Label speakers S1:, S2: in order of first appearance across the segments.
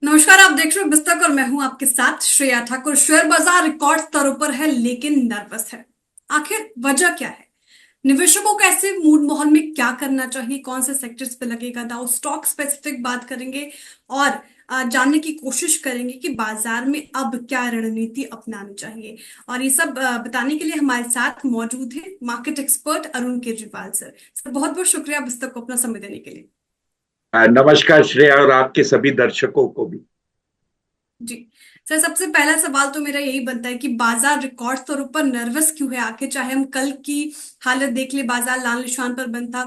S1: नमस्कार। आप देख रहे हो बिस्तक और मैं हूं आपके साथ श्रेया ठाकुर। शेयर बाजार रिकॉर्ड स्तरों पर है लेकिन नर्वस है। आखिर वजह क्या है? निवेशकों को ऐसे मूड माहौल में क्या करना चाहिए? कौन से सेक्टर्स पे लगेगा दाव? स्टॉक स्पेसिफिक बात करेंगे और जानने की कोशिश करेंगे कि बाजार में अब क्या रणनीति अपनानी चाहिए। और ये सब बताने के लिए हमारे साथ मौजूद है market expert Arun Kejriwal sir. Sir, बहुत बहुत शुक्रिया बिस्तक को अपना समय देने के लिए।
S2: नमस्कार श्रेया और आपके सभी दर्शकों को भी।
S1: जी सर, सबसे पहला सवाल तो मेरा यही बनता है कि बाजार रिकॉर्ड तौर पर नर्वस क्यों है? आखिर चाहे हम कल की हालत देख ले, बाजार लाल निशान पर बंद था।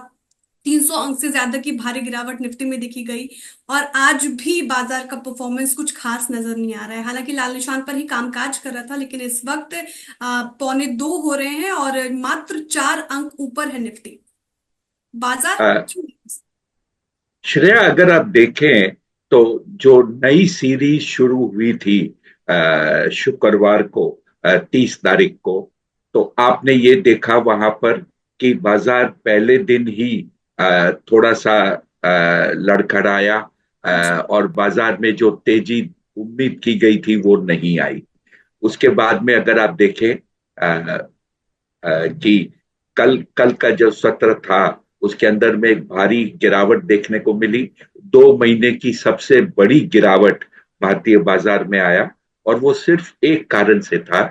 S1: 300 अंक से ज्यादा की भारी गिरावट निफ्टी में देखी गई। और आज भी बाजार का परफॉर्मेंस कुछ खास नजर नहीं आ रहा है। हालांकि लाल निशान पर ही कामकाज कर रहा था, लेकिन इस वक्त 1:45 हो रहे हैं और मात्र 4 अंक ऊपर है निफ्टी। बाजार
S2: अ,
S1: क्यों nervous?
S2: श्रेया, अगर आप देखें तो जो नई सीरीज शुरू हुई थी शुक्रवार को, 30 तारीख को, तो आपने ये देखा वहां पर कि बाजार पहले दिन ही थोड़ा सा लड़खड़ाया।
S1: जी
S2: और बाजार में जो तेजी उम्मीद की गई थी वो नहीं आई। उसके बाद में अगर आप देखें कि कल कल का जो सत्र था उसके अंदर में एक भारी गिरावट देखने को मिली। 2 महीने की सबसे बड़ी गिरावट भारतीय बाजार में आया। और वो सिर्फ एक कारण से था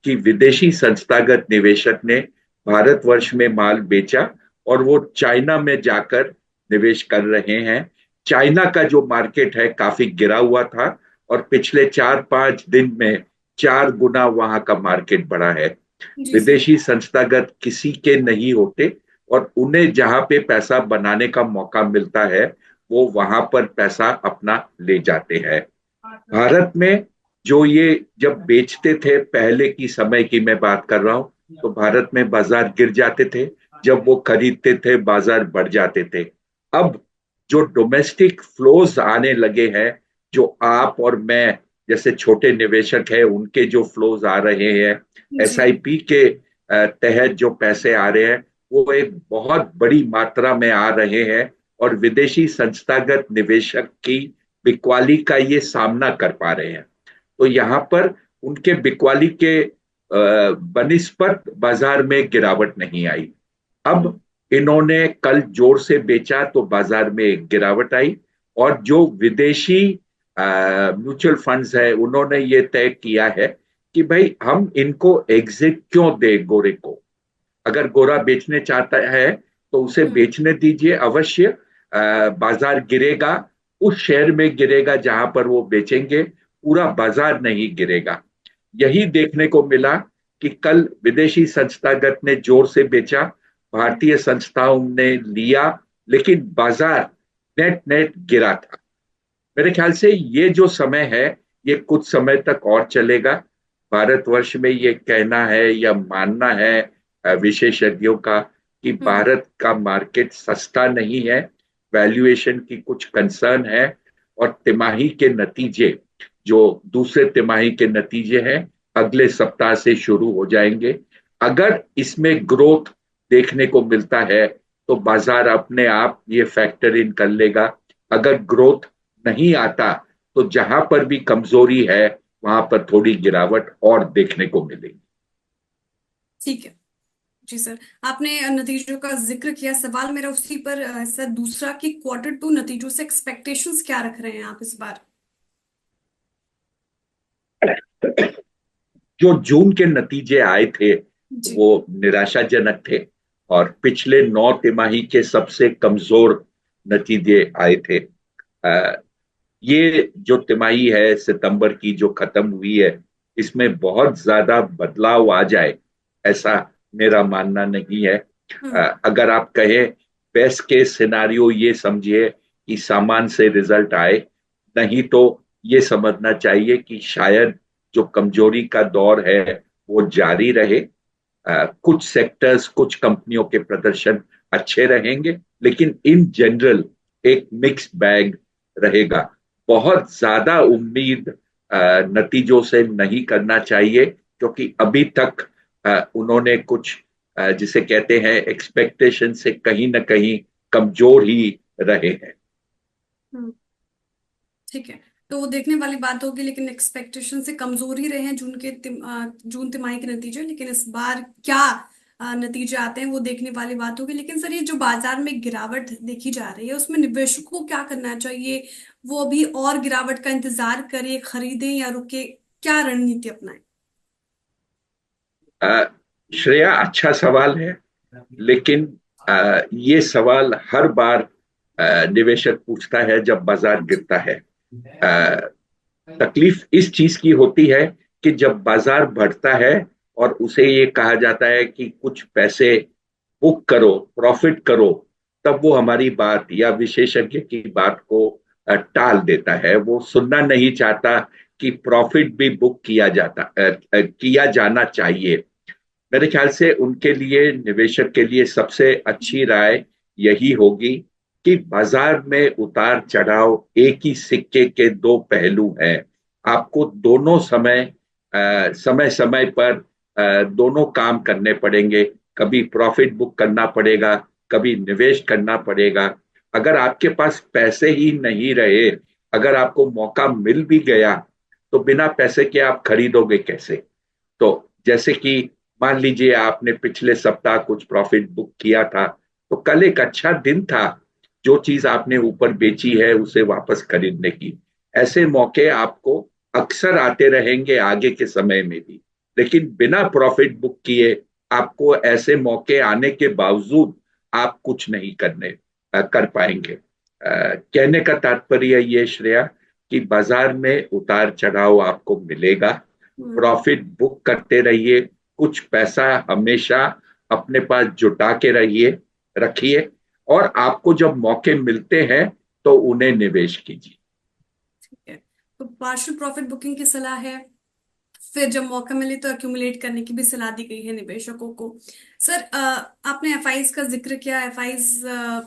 S2: कि विदेशी संस्थागत निवेशक ने भारतवर्ष में माल बेचा और वो चाइना में जाकर निवेश कर रहे हैं। चाइना का जो मार्केट है काफी गिरा हुआ था और पिछले 4-5 दिन में 4 गुना वहां का मार्केट बढ़ा है।
S1: जी सर।
S2: विदेशी संस्थागत किसी के नहीं होते और उन्हें जहां पे पैसा बनाने का मौका मिलता है वो वहां पर पैसा अपना ले जाते हैं। भारत में जो ये जब बेचते थे, पहले की समय की मैं बात कर रहा हूं, तो भारत में बाजार गिर जाते थे। जब वो खरीदते थे बाजार बढ़ जाते थे। अब जो डोमेस्टिक फ्लोज आने लगे हैं, जो आप और मैं जैसे छोटे निवेशक हैं उनके जो फ्लोज आ रहे हैं,
S1: जी
S2: एसआईपी के तहत जो पैसे आ रहे हैं वो एक बहुत बड़ी मात्रा में आ रहे हैं। और विदेशी संस्थागत निवेशक की बिकवाली का ये सामना कर पा रहे हैं। तो यहाँ पर उनके बिकवाली के बनिस्पत बाजार में गिरावट नहीं आई। अब इन्होंने कल जोर से बेचा तो बाजार में एक गिरावट आई। और जो विदेशी म्यूचुअल फंड्स है उन्होंने ये तय किया है कि भाई हम इनको एग्जिट क्यों दे गोरे को। अगर गोरा बेचने चाहता है तो उसे
S1: हम्म।
S2: बेचने दीजिए अवश्य। बाजार गिरेगा, उस शेयर में गिरेगा जहां पर वो बेचेंगे, पूरा बाजार नहीं गिरेगा। यही देखने को मिला कि कल विदेशी संस्थागत ने जोर से बेचा, भारतीय संस्थाओं ने लिया, लेकिन बाजार नेट नेट गिरा था। मेरे ख्याल से ये जो समय है ये कुछ समय तक और चलेगा। भारतवर्ष में ये कहना है या मानना है विशेषज्ञों का कि
S1: हम्म।
S2: भारत का मार्केट सस्ता नहीं है। वैल्यूएशन की कुछ कंसर्न है। और तिमाही के नतीजे, जो दूसरे तिमाही के नतीजे हैं, अगले सप्ताह से शुरू हो जाएंगे। अगर इसमें ग्रोथ देखने को मिलता है तो बाजार अपने आप ये फैक्टर इन कर लेगा। अगर ग्रोथ नहीं आता तो जहां पर भी कमजोरी है वहां पर थोड़ी गिरावट और देखने को मिलेगी।
S1: ठीक है। जी सर, आपने नतीजों का जिक्र किया। सवाल मेरा उसी पर सर दूसरा कि Q2 नतीजों से एक्सपेक्टेशंस क्या रख रहे हैं आप इस बार?
S2: जो जून के नतीजे आए थे
S1: जी
S2: वो निराशाजनक थे और पिछले 9 तिमाही के सबसे कमजोर नतीजे आए थे। ये जो तिमाही है सितंबर की जो खत्म हुई है, इसमें बहुत ज्यादा बदलाव आ जाए ऐसा मेरा मानना नहीं है।
S1: हम्म।
S2: अगर आप कहें बेस्ट केस सिनारियो ये समझिए कि सामान से रिजल्ट आए। नहीं तो ये समझना चाहिए कि शायद जो कमजोरी का दौर है वो जारी रहे। कुछ सेक्टर्स, कुछ कंपनियों के प्रदर्शन अच्छे रहेंगे, लेकिन इन जनरल एक मिक्स बैग रहेगा। बहुत ज्यादा उम्मीद नतीजों से नहीं करना चाहिए, क्योंकि अभी तक उन्होंने कुछ जिसे कहते हैं एक्सपेक्टेशन से कहीं ना कहीं कमजोर ही रहे हैं।
S1: हम्म। ठीक है। तो वो देखने वाली बात होगी, लेकिन एक्सपेक्टेशन से कमजोर ही रहे हैं जून तिमाही के नतीजे। लेकिन इस बार क्या नतीजे आते हैं वो देखने वाली बात होगी। लेकिन सर, ये जो बाजार में गिरावट देखी जा रही है उसमें निवेशकों को क्या करना चाहिए? वो अभी और गिरावट का इंतजार करे, खरीदें या रुके? क्या रणनीति अपनाएं?
S2: अ, श्रेया, अच्छा सवाल है। लेकिन ये सवाल हर बार निवेशक पूछता है जब बाजार गिरता है। अ, तकलीफ इस चीज की होती है कि जब बाजार बढ़ता है और उसे ये कहा जाता है कि कुछ पैसे बुक करो, प्रॉफिट करो, तब वो हमारी बात या विशेषज्ञ की बात को टाल देता है। वो सुनना नहीं चाहता कि प्रॉफिट भी बुक किया जाना चाहिए। मेरे ख्याल से उनके लिए, निवेशक के लिए सबसे अच्छी राय यही होगी कि बाजार में उतार चढ़ाव एक ही सिक्के के दो पहलू हैं। आपको दोनों समय समय पर दोनों काम करने पड़ेंगे। कभी प्रॉफिट बुक करना पड़ेगा, कभी निवेश करना पड़ेगा। अगर आपके पास पैसे ही नहीं रहे, अगर आपको मौका मिल भी गया, तो बिना पैसे के आप खरीदोगे कैसे? तो जैसे कि मान लीजिए आपने पिछले सप्ताह कुछ प्रॉफिट बुक किया था, तो कल एक अच्छा दिन था जो चीज आपने ऊपर बेची है उसे वापस खरीदने की। ऐसे मौके आपको अक्सर आते रहेंगे आगे के समय में भी। लेकिन बिना प्रॉफिट बुक किए आपको ऐसे मौके आने के बावजूद आप कुछ नहीं कर पाएंगे। कहने का तात्पर्य ये, श्रेया, कि बाजार में उतार चढ़ाव आपको मिलेगा।
S1: हम्म।
S2: प्रॉफिट बुक करते रहिए, कुछ पैसा हमेशा अपने पास जुटा के रखिए, और आपको जब मौके मिलते हैं तो उन्हें निवेश कीजिए।
S1: ठीक है। तो पार्शियल प्रॉफिट बुकिंग की सलाह है, फिर जब मौका मिले तो एक्यूमुलेट करने की भी सलाह दी गई है निवेशकों को। सर, आपने एफआईज का जिक्र किया। एफआईज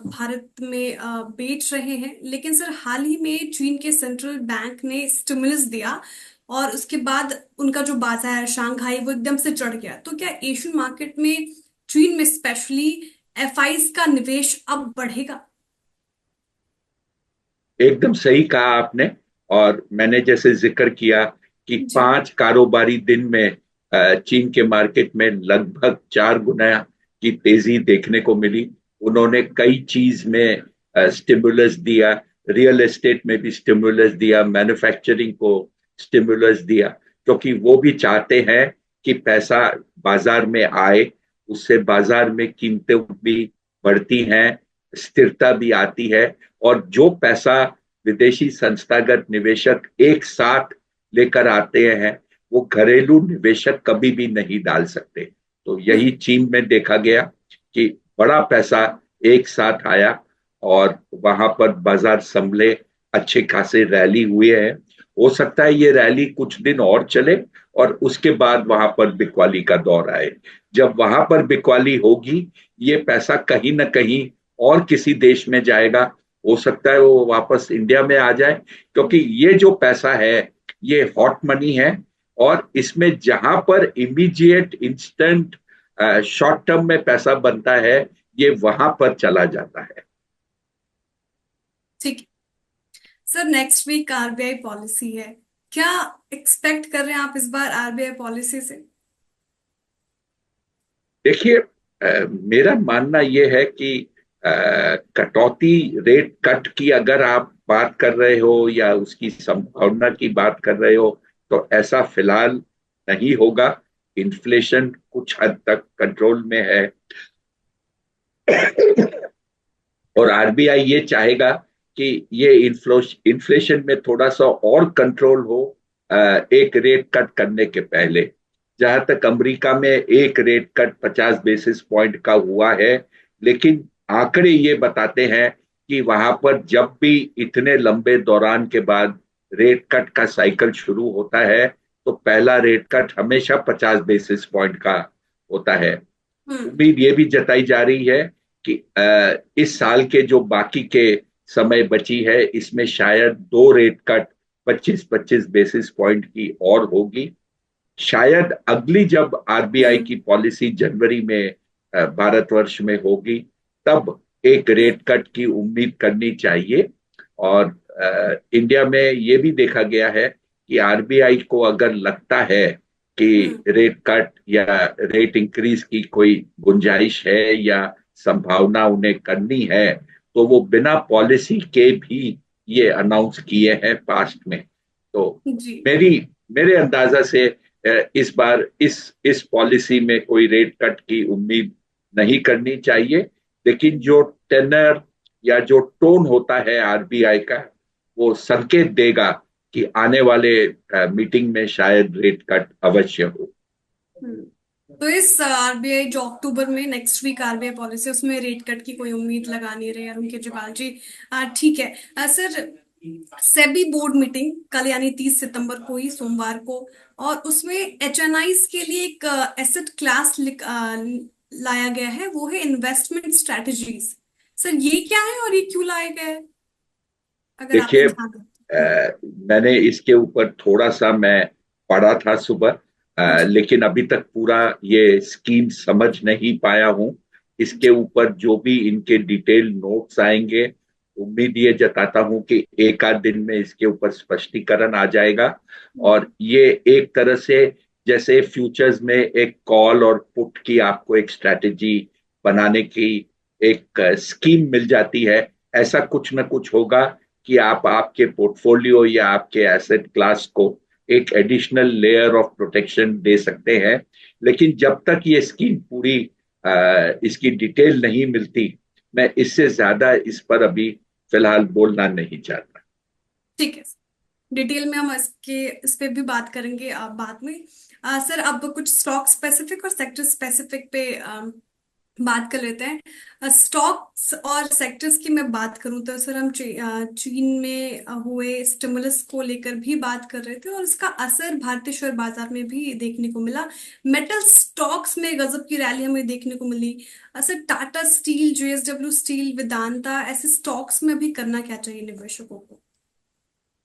S1: भारत में बेच रहे हैं, लेकिन सर हाल ही में चीन के सेंट्रल बैंक ने स्टिमुलस दिया और उसके बाद उनका जो बाजार है शांघाई वो एकदम से चढ़ गया। तो क्या एशियन मार्केट में, चीन में स्पेशली, एफआईज का निवेश अब बढ़ेगा?
S2: एकदम सही कहा आपने। और मैंने जैसे जिक्र किया कि
S1: जी।
S2: 5 कारोबारी दिन में चीन के मार्केट में लगभग 4 गुना की तेजी देखने को मिली। उन्होंने कई चीज में स्टिमुलस दिया, रियल एस्टेट में भी स्टिमुलस दिया, मैन्युफैक्चरिंग को स्टिमुलस दिया, क्योंकि वो भी चाहते हैं कि पैसा बाजार में आए, उससे बाजार में कीमतें भी बढ़ती हैं, स्थिरता भी आती है। और जो पैसा विदेशी संस्थागत निवेशक एक साथ लेकर आते हैं, वो घरेलू निवेशक कभी भी नहीं डाल सकते। तो यही
S1: हम्म।
S2: चीन में देखा गया कि बड़ा पैसा एक साथ आया और वहां पर बाजार संभले, अच्छे खासे रैली हुए हैं। हो सकता है ये रैली कुछ दिन और चले और उसके बाद वहां पर बिकवाली का दौर आए। जब वहां पर बिकवाली होगी, ये पैसा कहीं ना कहीं और किसी देश में जाएगा। हो सकता है वो वापस इंडिया में आ जाए, क्योंकि ये जो पैसा है ये हॉट मनी है। और इसमें जहां पर इमीडिएट, इंस्टेंट, शॉर्ट टर्म में पैसा बनता है, ये वहां पर चला जाता है।
S1: ठीक है। Sir, next week RBI policy है। क्या एक्सपेक्ट कर रहे हैं आप इस बार आरबीआई पॉलिसी से?
S2: देखिए, मेरा मानना यह है कि अ, कटौती, रेट कट की अगर आप बात कर रहे हो या उसकी संभावना की बात कर रहे हो, तो ऐसा फिलहाल नहीं होगा। इन्फ्लेशन कुछ हद तक कंट्रोल में है और आरबीआई ये चाहेगा कि ये इन्फ्लेशन में थोड़ा सा और कंट्रोल हो एक रेट कट करने के पहले। जहां तक अमेरिका में एक रेट कट 50 बेसिस पॉइंट का हुआ है, लेकिन आंकड़े ये बताते हैं कि वहां पर जब भी इतने लंबे दौरान के बाद रेट कट का साइकिल शुरू होता है, तो पहला रेट कट हमेशा 50 बेसिस पॉइंट का होता है।
S1: हम्म।
S2: उम्मीद ये भी जताई जा रही है कि इस साल के जो बाकी के समय बची है, इसमें शायद दो रेट कट 25-25 बेसिस पॉइंट की और होगी। शायद अगली जब आरबीआई
S1: हम्म।
S2: की पॉलिसी जनवरी में भारतवर्ष में होगी, तब एक रेट कट की उम्मीद करनी चाहिए। और इंडिया में ये भी देखा गया है कि आरबीआई को अगर लगता है कि
S1: हम्म।
S2: रेट कट या रेट इंक्रीज की कोई गुंजाइश है या संभावना उन्हें करनी है, तो वो बिना पॉलिसी के भी ये अनाउंस किए हैं पास्ट में। तो
S1: जी।
S2: मेरी मेरे अंदाजा से इस बार इस पॉलिसी में कोई रेट कट की उम्मीद नहीं करनी चाहिए। लेकिन जो टेनर या जो टोन होता है आरबीआई का, वो संकेत देगा कि आने वाले मीटिंग में शायद रेट कट अवश्य हो।
S1: तो इस आरबीआई जो अक्टूबर में नेक्स्ट वीक आरबीआई पॉलिसी, उसमें रेट कट की कोई उम्मीद लगा नहीं रहे अरुण केजरीवाल जी। ठीक है। सर, सेबी बोर्ड मीटिंग कल यानी 30 सितंबर को ही, सोमवार को, और उसमें एचएनआईज के लिए एक एसेट क्लास लाया गया है, वो है इन्वेस्टमेंट स्ट्रेटजीज। सर, ये क्या है और ये क्यों लाया गया है, अगर आपने
S2: देखिए,
S1: ध्यान दे?
S2: मैंने इसके ऊपर थोड़ा सा मैं पढ़ा था सुबह,
S1: जी।
S2: लेकिन अभी तक पूरा ये स्कीम समझ नहीं पाया हूँ। इसके
S1: जी।
S2: ऊपर जो भी इनके डिटेल नोट्स आएंगे, उम्मीद ये जताता हूँ कि एक आध दिन में इसके ऊपर स्पष्टीकरण आ जाएगा। और ये एक तरह से जैसे फ्यूचर्स में एक कॉल और पुट की आपको एक स्ट्रैटेजी बनाने की एक स्कीम मिल जाती है, ऐसा कुछ ना कुछ होगा कि आप आपके पोर्टफोलियो या आपके एसेट क्लास को एक एडिशनल लेयर ऑफ प्रोटेक्शन दे सकते हैं। लेकिन जब तक ये स्कीम पूरी इसकी डिटेल नहीं मिलती, मैं इससे ज्यादा इस पर अभी फिलहाल बोलना नहीं चाहता।
S1: ठीक है। डिटेल में हम इस पे भी बात करेंगे बाद में। सर, अब कुछ स्टॉक स्पेसिफिक और सेक्टर स्पेसिफिक पे बात कर लेते हैं। स्टॉक्स और सेक्टर्स की मैं बात करूं तो सर, हम चीन में हुए स्टिमुलस को लेकर भी बात कर रहे थे, और इसका असर भारतीय शेयर बाजार में भी देखने को मिला। मेटल स्टॉक्स में गजब की रैली हमें देखने को मिली। Sir, Tata steel, JSW steel, Vedanta, ऐसे स्टॉक्स में भी करना क्या चाहिए निवेशकों को?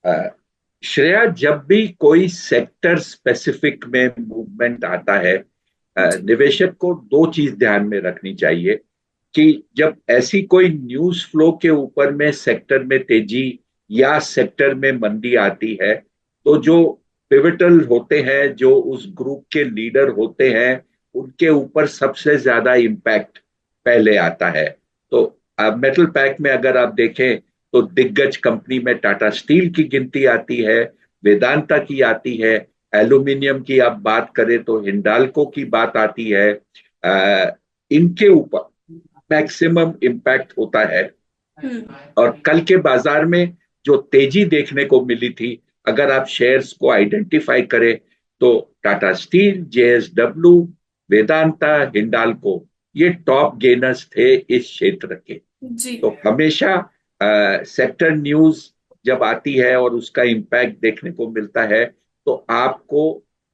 S2: अ, श्रेया, जब भी कोई सेक्टर स्पेसिफिक में मूवमेंट आता है,
S1: जी।
S2: निवेशक को दो चीज ध्यान में रखनी चाहिए कि जब ऐसी कोई न्यूज फ्लो के ऊपर में सेक्टर में तेजी या सेक्टर में मंदी आती है, तो जो पिवटल होते हैं, जो उस ग्रुप के लीडर होते हैं, उनके ऊपर सबसे ज्यादा इम्पैक्ट पहले आता है। तो मेटल पैक में अगर आप देखें, तो दिग्गज कंपनी में टाटा स्टील की गिनती आती है, वेदांता की आती है, एल्यूमिनियम की आप बात करें तो हिंडाल्को की बात आती है। इनके ऊपर मैक्सिमम इम्पैक्ट होता है।
S1: हम्म।
S2: और कल के बाजार में जो तेजी देखने को मिली थी, अगर आप शेयर्स को आइडेंटिफाई करें, तो टाटा स्टील, जेएसडब्ल्यू, वेदांता, हिंडाल्को, ये टॉप गेनर्स थे इस क्षेत्र के।
S1: जी।
S2: तो हमेशा सेक्टर न्यूज जब आती है और उसका इम्पैक्ट देखने को मिलता है, तो आपको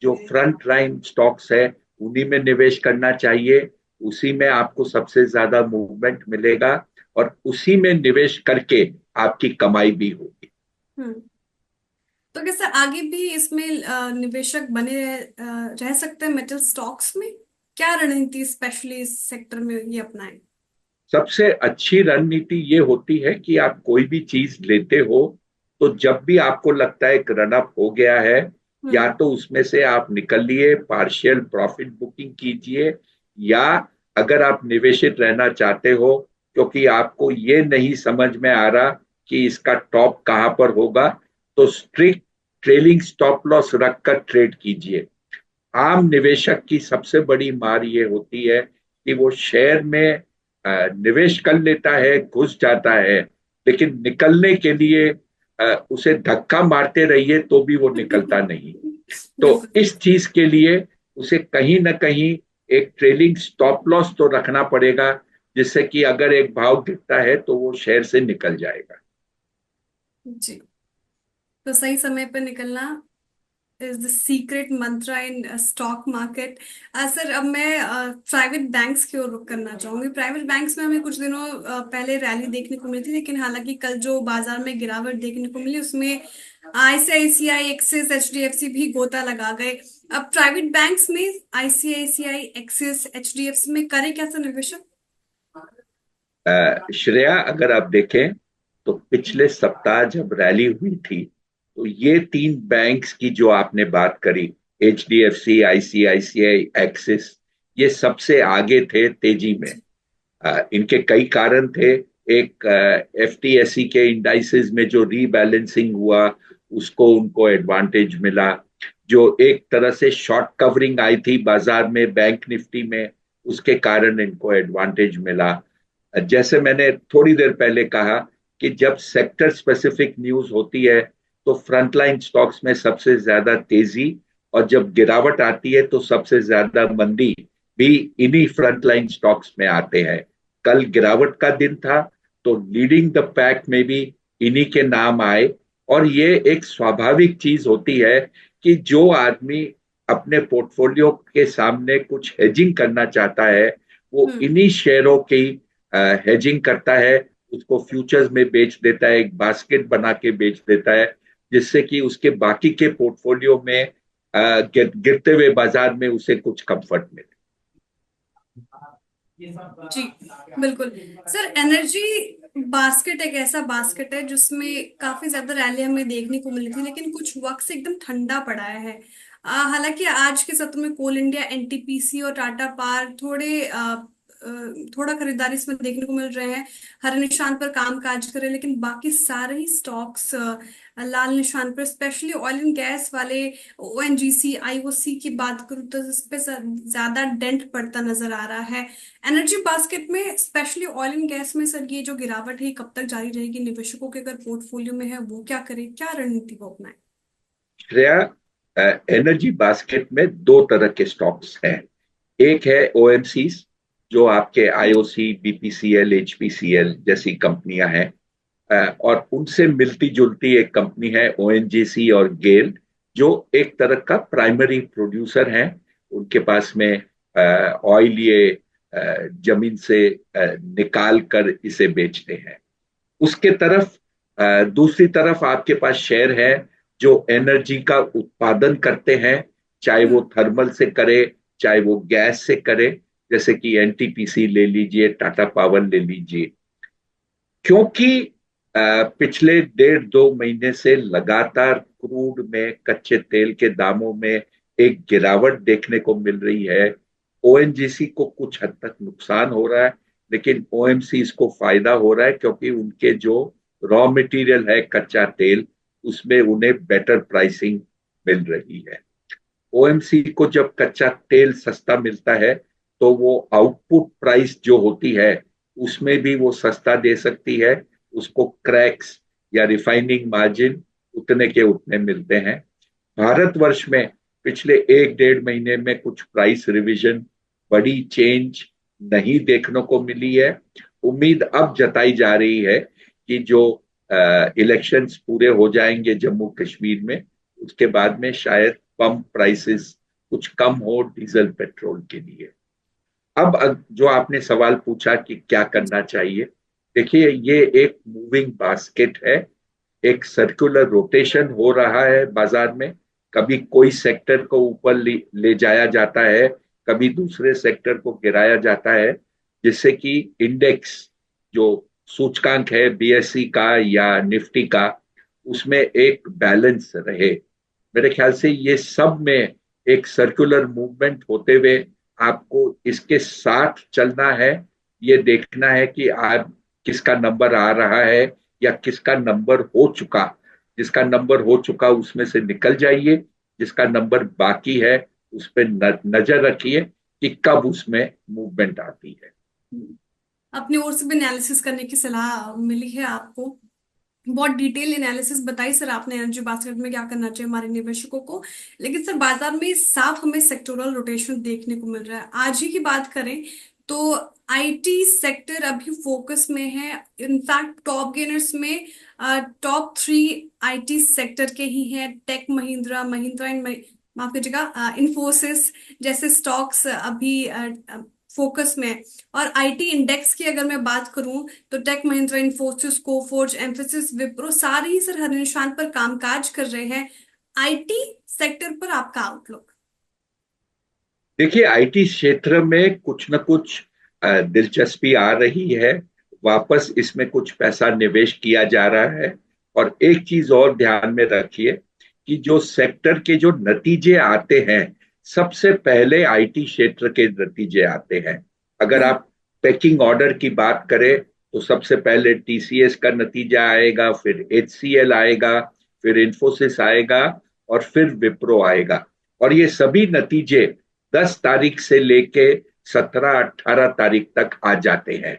S2: जो फ्रंट लाइन स्टॉक्स है उन्हीं में निवेश करना चाहिए। उसी में आपको सबसे ज्यादा मूवमेंट मिलेगा और उसी में निवेश करके आपकी कमाई भी होगी।
S1: हम्म। तो क्या सर, आगे भी इसमें निवेशक बने रह सकते हैं मेटल स्टॉक्स में? क्या रणनीति स्पेशली इस सेक्टर में ये अपनाएं?
S2: सबसे अच्छी रणनीति ये होती है कि आप कोई भी चीज लेते हो, तो जब भी आपको लगता है एक रन अप हो गया है, या
S1: हम्म।
S2: तो उसमें से आप निकलिए, पार्शियल प्रॉफिट बुकिंग कीजिए, या अगर आप निवेशित रहना चाहते हो क्योंकि आपको ये नहीं समझ में आ रहा कि इसका टॉप कहाँ पर होगा, तो स्ट्रिक्ट ट्रेलिंग स्टॉप लॉस रखकर ट्रेड कीजिए। आम निवेशक की सबसे बड़ी मार ये होती है कि वो शेयर में निवेश कर लेता है, घुस जाता है, लेकिन निकलने के लिए उसे धक्का मारते रहिए तो भी वो निकलता नहीं। तो
S1: बिल्कुल।
S2: इस चीज के लिए उसे कहीं ना कहीं एक ट्रेलिंग स्टॉप लॉस तो रखना पड़ेगा, जिससे कि अगर एक भाव गिरता है तो वो शेयर से निकल जाएगा।
S1: जी। तो सही समय पर निकलना is the secret Mantra in stock market. Sir, अब मैं प्राइवेट बैंक्स की ओर रुख करना चाहूंगी। प्राइवेट बैंक्स में हमें कुछ दिनों पहले रैली देखने को मिली थी, लेकिन हालांकि कल जो बाजार में गिरावट देखने को मिली, उसमें आईसीआईसीआई, एक्सिस, एचडीएफसी भी गोता लगा गए। अब प्राइवेट बैंक्स में आईसीआईसीआई, एक्सिस, एचडीएफसी में करे क्या सर निवेशक?
S2: श्रेया, अगर आप देखें तो पिछले सप्ताह जब रैली हुई थी, तो ये तीन बैंक्स की जो आपने बात करी, HDFC, ICICI, एक्सिस, ये सबसे आगे थे तेजी में। इनके कई कारण थे। एक, FTSE के इंडाइसेस में जो रीबैलेंसिंग हुआ, उसको उनको एडवांटेज मिला। जो एक तरह से शॉर्ट कवरिंग आई थी बाजार में बैंक निफ्टी में, उसके कारण इनको एडवांटेज मिला। जैसे मैंने थोड़ी देर पहले कहा कि जब सेक्टर स्पेसिफिक न्यूज होती है तो फ्रंटलाइन स्टॉक्स में सबसे ज्यादा तेजी, और जब गिरावट आती है तो सबसे ज्यादा मंदी भी इन्हीं फ्रंटलाइन स्टॉक्स में आते हैं। कल गिरावट का दिन था, तो लीडिंग द पैक में भी इन्हीं के नाम आए। और ये एक स्वाभाविक चीज होती है कि जो आदमी अपने पोर्टफोलियो के सामने कुछ हेजिंग करना चाहता है, वो
S1: हम्म।
S2: इन्हीं शेयरों की हेजिंग करता है, उसको फ्यूचर्स में बेच देता है, एक बास्केट बना के बेच देता है, जिससे कि उसके बाकी के पोर्टफोलियो में गिरते हुए बाजार में उसे कुछ कंफर्ट मिले।
S1: जी, बिल्कुल। सर, एनर्जी बास्केट एक ऐसा बास्केट है जिसमें काफी ज्यादा रैली हमें देखने को मिली थी, लेकिन कुछ वक्त से एकदम ठंडा पड़ा है। हालांकि आज के सत्र में कोल इंडिया, एनटीपीसी और टाटा पावर थोड़ा खरीदारी इसमें देखने को मिल रहे हैं, हरे निशान पर काम काज कर रहे हैं, लेकिन बाकी सारे ही स्टॉक्स लाल निशान पर। स्पेशली ऑयल एंड गैस वाले, ओएनजीसी, आईओसी की बात करूँ तो इस पे ज्यादा डेंट पड़ता नजर आ रहा है। एनर्जी बास्केट में स्पेशली ऑयल एंड गैस में सर ये जो गिरावट है ये कब तक जारी रहेगी? निवेशकों के अगर पोर्टफोलियो में है वो क्या करे, क्या रणनीति वो अपनाए?
S2: श्रेया, एनर्जी बास्केट में दो तरह के स्टॉक्स हैं। एक है OMC, जो आपके
S1: जी।
S2: IOC, BPCL, HPCL जैसी कंपनियां हैं। और उनसे मिलती जुलती एक कंपनी है ONGC और गेल, जो एक तरह का प्राइमरी प्रोड्यूसर है। उनके पास में ऑयल ये जमीन से निकाल कर इसे बेचते हैं। उसके तरफ, दूसरी तरफ आपके पास शेयर है जो एनर्जी का उत्पादन करते हैं, चाहे वो
S1: हम्म।
S2: थर्मल से करे, चाहे वो गैस से करे। जैसे कि NTPC ले लीजिए, टाटा पावर ले लीजिए। क्योंकि पिछले 1.5-2 महीने से लगातार क्रूड में, कच्चे तेल के दामों में एक गिरावट देखने को मिल रही है। ONGC को कुछ हद तक नुकसान हो रहा है, लेकिन OMC को फायदा हो रहा है, क्योंकि उनके जो रॉ मटेरियल है कच्चा तेल, उसमें उन्हें बेटर प्राइसिंग मिल रही है। OMC को जब कच्चा तेल सस्ता मिलता है, तो वो आउटपुट प्राइस जो होती है उसमें भी वो सस्ता दे सकती है। उसको क्रैक्स या रिफाइनिंग मार्जिन उतने के उतने मिलते हैं। भारतवर्ष में पिछले 1-1.5 महीने में कुछ प्राइस रिवीजन, बड़ी चेंज नहीं देखने को मिली है। उम्मीद अब जताई जा रही है कि जो इलेक्शंस पूरे हो जाएंगे जम्मू कश्मीर में, उसके बाद में शायद पंप प्राइसेस कुछ कम हो डीजल पेट्रोल के लिए। अब जो आपने सवाल पूछा कि क्या करना चाहिए, देखिए, ये एक मूविंग बास्केट है। एक सर्कुलर रोटेशन हो रहा है बाजार में। कभी कोई सेक्टर को ऊपर ले जाया जाता है, कभी दूसरे सेक्टर को गिराया जाता है, जिससे कि इंडेक्स, जो सूचकांक है BSE का या निफ्टी का, उसमें एक बैलेंस रहे। मेरे ख्याल से ये सब में एक सर्कुलर मूवमेंट होते हुए आपको इसके साथ चलना है। ये देखना है कि आप किसका नंबर आ रहा है या किसका नंबर हो चुका। जिसका नंबर हो चुका उसमें से निकल जाइए, जिसका नंबर बाकी है उस पर नजर रखिए कि कब उसमें मूवमेंट आती है।
S1: अपनी ओर से भी एनालिसिस करने की सलाह मिली है आपको। बहुत डिटेल एनालिसिस बताई सर आपने एनर्जी बास्केट में क्या करना चाहिए हमारे निवेशकों को। लेकिन सर बाजार में साफ हमें सेक्टोरल रोटेशन देखने को मिल रहा है। आज ही की बात करें तो आईटी सेक्टर अभी फोकस में है। इनफैक्ट टॉप गेनर्स में टॉप 3 आईटी सेक्टर के ही हैं। टेक महिंद्रा, महिंद्रा एंड, माफ कीजिएगा, इंफोसिस जैसे स्टॉक्स अभी फोकस में है। और आईटी इंडेक्स की अगर मैं बात करूं तो टेक महिंद्रा, इन्फोसिस, कोफोर्ज, एम्फोसिस, विप्रो सारे ही सर हर निशान पर कामकाज कर रहे हैं। आईटी सेक्टर पर आपका आउटलुक?
S2: देखिए, IT क्षेत्र में कुछ न कुछ दिलचस्पी आ रही है। वापस इसमें कुछ पैसा निवेश किया जा रहा है। और एक चीज और ध्यान में रखिए कि जो सेक्टर के जो नतीजे आते हैं, सबसे पहले आईटी क्षेत्र के नतीजे आते हैं। अगर
S1: हम्म।
S2: आप पैकिंग ऑर्डर की बात करें तो सबसे पहले टीसीएस का नतीजा आएगा, फिर एचसीएल आएगा, फिर इंफोसिस आएगा, और फिर विप्रो आएगा। और ये सभी नतीजे 10 तारीख से लेके 17-18 तारीख तक आ जाते हैं।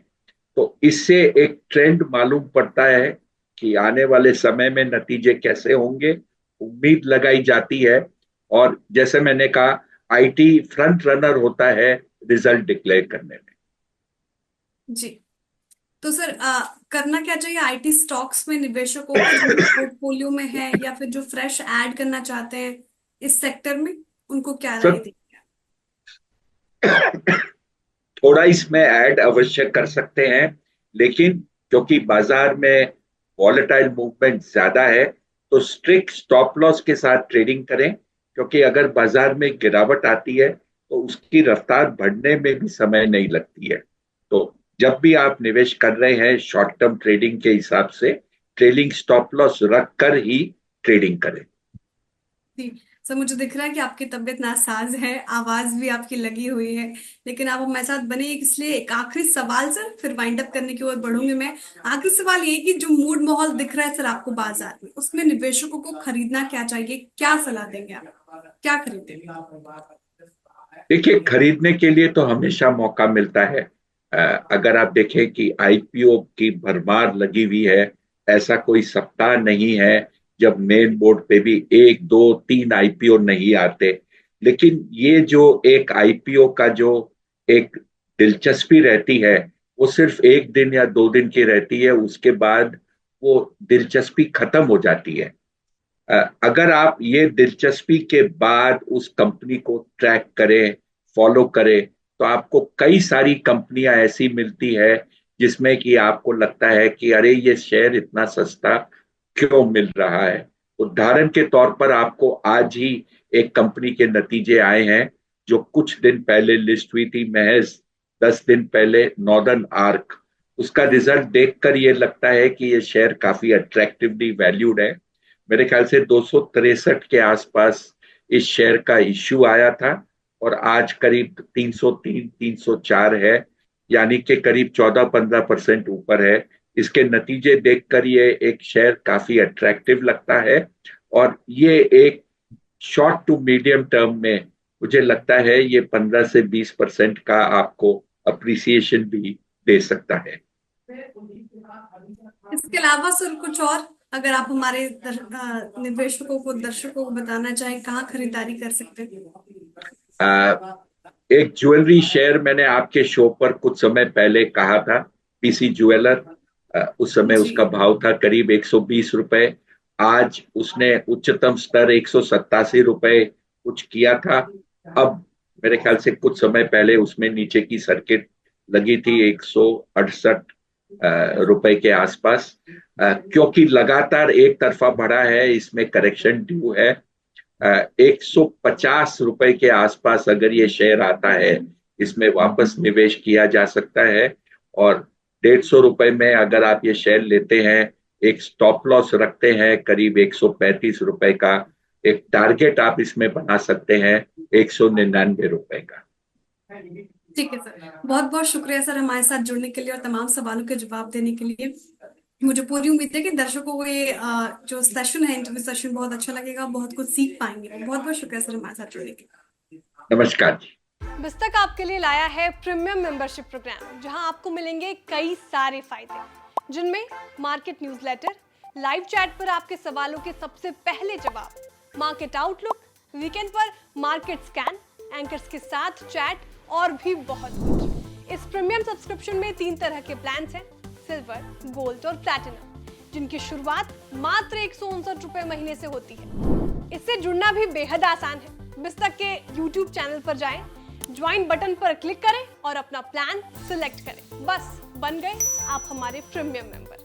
S2: तो इससे एक ट्रेंड मालूम पड़ता है कि आने वाले समय में नतीजे कैसे होंगे, उम्मीद लगाई जाती है। और जैसे मैंने कहा, आईटी फ्रंट रनर होता है रिजल्ट डिक्लेयर करने में।
S1: जी। तो सर करना क्या चाहिए आईटी स्टॉक्स में निवेशकों को, जिनके पोर्टफोलियो में है या फिर जो फ्रेश ऐड करना चाहते हैं इस सेक्टर में, उनको क्या राय
S2: सर,
S1: देंगे?
S2: थोड़ा इसमें ऐड अवश्य कर सकते हैं, लेकिन क्योंकि बाजार में वॉलेटाइल मूवमेंट ज्यादा है, तो स्ट्रिक्ट स्टॉप लॉस के साथ ट्रेडिंग करें। क्योंकि अगर बाजार में गिरावट आती है तो उसकी रफ्तार बढ़ने में भी समय नहीं लगती है। तो जब भी आप निवेश कर रहे हैं, शॉर्ट टर्म ट्रेडिंग के हिसाब से ट्रेलिंग स्टॉप लॉस रख कर ही ट्रेडिंग करें।
S1: जी। सर मुझे दिख रहा है कि आपकी तबीयत नासाज है, आवाज भी आपकी लगी हुई है, लेकिन आप हमारे साथ बने, इसलिए एक आखिरी सवाल सर, फिर वाइंड अप करने की ओर बढ़ूंगी मैं। आखिरी सवाल ये कि जो मूड माहौल दिख रहा है सर आपको बाजार में, उसमें निवेशकों को खरीदना क्या चाहिए, क्या सलाह देंगे आप, क्या खरीदें?
S2: देखिए, खरीदने के लिए तो हमेशा मौका मिलता है। अगर आप देखें कि आईपीओ की भरमार लगी हुई है, ऐसा कोई सप्ताह नहीं है जब मेन बोर्ड पे भी 1, 2, 3 आईपीओ नहीं आते। लेकिन ये जो एक आईपीओ का जो एक दिलचस्पी रहती है, वो सिर्फ 1 दिन या 2 दिन की रहती है, उसके बाद वो दिलचस्पी खत्म हो जाती है। अगर आप ये दिलचस्पी के बाद उस कंपनी को ट्रैक करें, फॉलो करें, तो आपको कई सारी कंपनियां ऐसी मिलती है जिसमें कि आपको लगता है कि अरे ये शेयर इतना सस्ता क्यों मिल रहा है। उदाहरण के तौर पर आपको आज ही एक कंपनी के नतीजे आए हैं जो कुछ दिन पहले लिस्ट हुई थी, महज 10 दिन पहले, नॉर्दर्न आर्क। उसका रिजल्ट देखकर ये लगता है कि ये शेयर काफी अट्रैक्टिवली वैल्यूड है। मेरे ख्याल से 263 के आसपास इस शेयर का इश्यू आया था, और आज करीब 303 304 है, यानी कि करीब 14-15% ऊपर है। इसके नतीजे देखकर ये एक शेयर काफी अट्रैक्टिव लगता है। और ये एक शॉर्ट टू मीडियम टर्म में मुझे लगता है ये 15 से 20% का आपको अप्रिसिएशन भी दे सकता है।
S1: इसके अलावा सर कुछ और, अगर आप हमारे निवेशकों को, दर्शकों को बताना चाहें कहाँ खरीदारी कर सकते हैं?
S2: आ, एक ज्वेलरी शेयर मैंने आपके शो पर कुछ समय पहले कहा था, पीसी ज्वेलर। उस समय
S1: जी।
S2: उसका भाव था करीब 120 रुपए। आज उसने उच्चतम स्तर 187 रुपए कुछ किया था। अब मेरे ख्याल से कुछ समय पहले उसमें नीचे की सर्किट लगी थी 168 रुपए के आसपास। क्योंकि लगातार एक तरफा बढ़ा है, इसमें करेक्शन ड्यू है। 150 रुपए के आसपास अगर ये शेयर आता है, इसमें वापस निवेश किया जा सकता है। और 150 रुपए में अगर आप ये शेयर लेते हैं, एक स्टॉप लॉस रखते हैं करीब 135 रुपए का, एक टारगेट आप इसमें बना सकते हैं 199 रुपए का।
S1: ठीक है सर, बहुत बहुत शुक्रिया सर हमारे साथ जुड़ने के लिए और तमाम सवालों के जवाब देने के लिए। मुझे पूरी उम्मीद है कि दर्शकों को ये जो सेशन है, इंटरव्यू सेशन बहुत अच्छा लगेगा, बहुत कुछ सीख पाएंगे। बहुत बहुत शुक्रिया सर हमारे साथ जुड़ने के लिए।
S2: नमस्कार जी।
S3: बिस्तक आपके लिए लाया है प्रीमियम मेंबरशिप प्रोग्राम, जहां आपको मिलेंगे कई सारे फायदे, जिनमें मार्केट न्यूज़लेटर, लाइव चैट पर आपके सवालों के सबसे पहले जवाब, मार्केट आउटलुक, वीकेंड पर मार्केट स्कैन, एंकर्स के साथ चैट और भी बहुत कुछ। इस प्रीमियम सब्सक्रिप्शन में 3 तरह के प्लान हैं, सिल्वर, गोल्ड और प्लैटिनम, जिनकी शुरुआत मात्र 159 रुपए महीने से होती है। इससे जुड़ना भी बेहद आसान है। बिस्तक के YouTube चैनल पर जाएं, ज्वाइन बटन पर क्लिक करें और अपना प्लान सिलेक्ट करें। बस बन गए आप हमारे प्रीमियम मेंबर।